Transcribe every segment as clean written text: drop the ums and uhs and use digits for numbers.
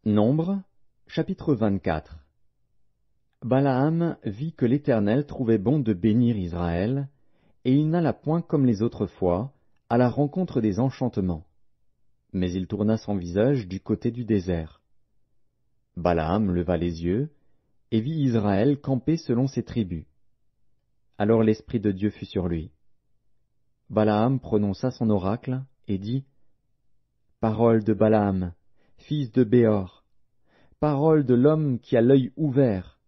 Nombre, chapitre 24. Balaam vit que l'Éternel trouvait bon de bénir Israël, et il n'alla point comme les autres fois, à la rencontre des enchantements. Mais il tourna son visage du côté du désert. Balaam leva les yeux, et vit Israël camper selon ses tribus. Alors l'Esprit de Dieu fut sur lui. Balaam prononça son oracle, et dit, « Parole de Balaam, fils de Béor, parole de l'homme qui a l'œil ouvert,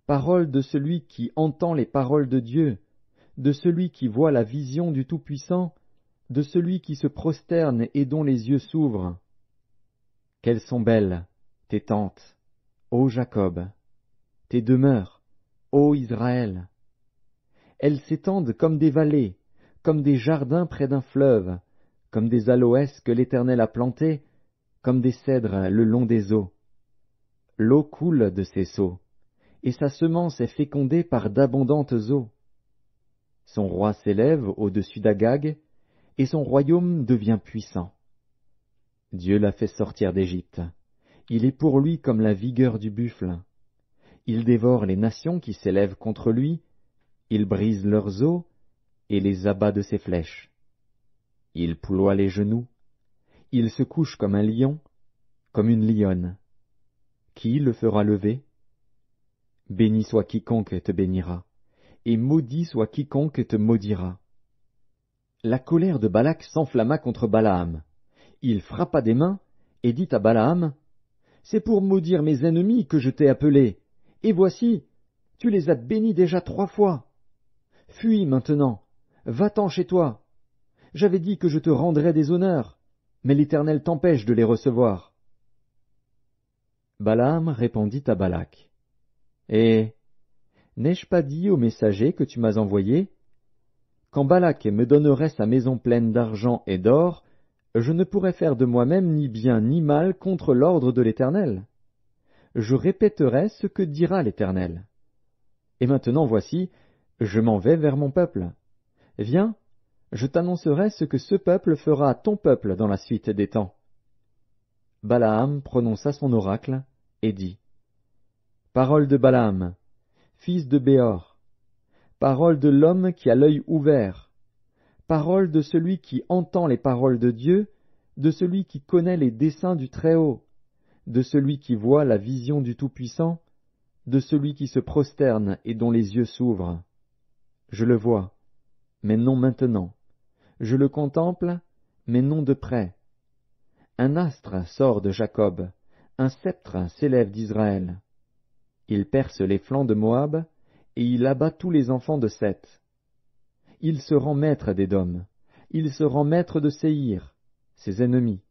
parole de celui qui entend les paroles de Dieu, de celui qui voit la vision du Tout-Puissant, de celui qui se prosterne et dont les yeux s'ouvrent. Quelles sont belles tes tentes, ô Jacob, tes demeures, ô Israël. Elles s'étendent comme des vallées, comme des jardins près d'un fleuve, comme des aloès que l'Éternel a plantés, comme des cèdres le long des eaux. L'eau coule de ses seaux, et sa semence est fécondée par d'abondantes eaux. Son roi s'élève au-dessus d'Agag, et son royaume devient puissant. Dieu l'a fait sortir d'Égypte. Il est pour lui comme la vigueur du buffle. Il dévore les nations qui s'élèvent contre lui, il brise leurs os et les abat de ses flèches. Il ploie les genoux, il se couche comme un lion, comme une lionne. Qui le fera lever? Béni soit quiconque te bénira, et maudit soit quiconque te maudira. La colère de Balak s'enflamma contre Balaam. Il frappa des mains et dit à Balaam, « C'est pour maudire mes ennemis que je t'ai appelé, et voici, tu les as bénis déjà 3 fois. Fuis maintenant, va-t'en chez toi. J'avais dit que je te rendrais des honneurs, mais l'Éternel t'empêche de les recevoir. » Balaam répondit à Balak, « Eh, n'ai-je pas dit au messager que tu m'as envoyé? Quand Balak me donnerait sa maison pleine d'argent et d'or, je ne pourrais faire de moi-même ni bien ni mal contre l'ordre de l'Éternel. Je répéterai ce que dira l'Éternel. Et maintenant voici, je m'en vais vers mon peuple. Viens, je t'annoncerai ce que ce peuple fera à ton peuple dans la suite des temps. » Balaam prononça son oracle et dit, « Parole de Balaam, fils de Béor, parole de l'homme qui a l'œil ouvert, parole de celui qui entend les paroles de Dieu, de celui qui connaît les desseins du Très-Haut, de celui qui voit la vision du Tout-Puissant, de celui qui se prosterne et dont les yeux s'ouvrent. Je le vois, mais non maintenant. Je le contemple, mais non de près. Un astre sort de Jacob, un sceptre s'élève d'Israël. Il perce les flancs de Moab, et il abat tous les enfants de Seth. Il se rend maître d'Édom, il se rend maître de Séhir, ses ennemis.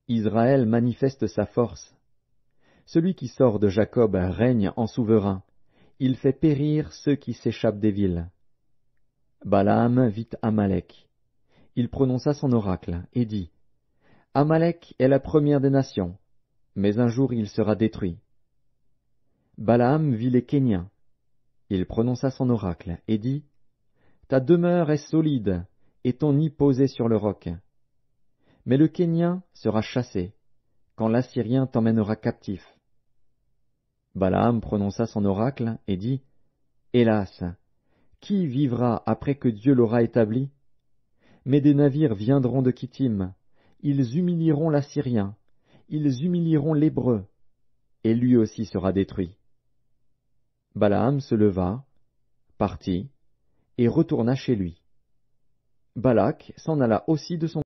Israël manifeste sa force. Celui qui sort de Jacob règne en souverain, il fait périr ceux qui s'échappent des villes. Balaam vit Amalek. Il prononça son oracle, et dit, « Amalek est la première des nations, mais un jour il sera détruit. » Balaam vit les Kéniens. Il prononça son oracle, et dit, « Ta demeure est solide, et ton nid posé sur le roc. Mais le Kénien sera chassé, quand l'Assyrien t'emmènera captif. » Balaam prononça son oracle, et dit, « Hélas, qui vivra après que Dieu l'aura établi? Mais des navires viendront de Kittim, ils humilieront l'Assyrien, ils humilieront l'Hébreu, et lui aussi sera détruit. » Balaam se leva, partit, et retourna chez lui. Balak s'en alla aussi de son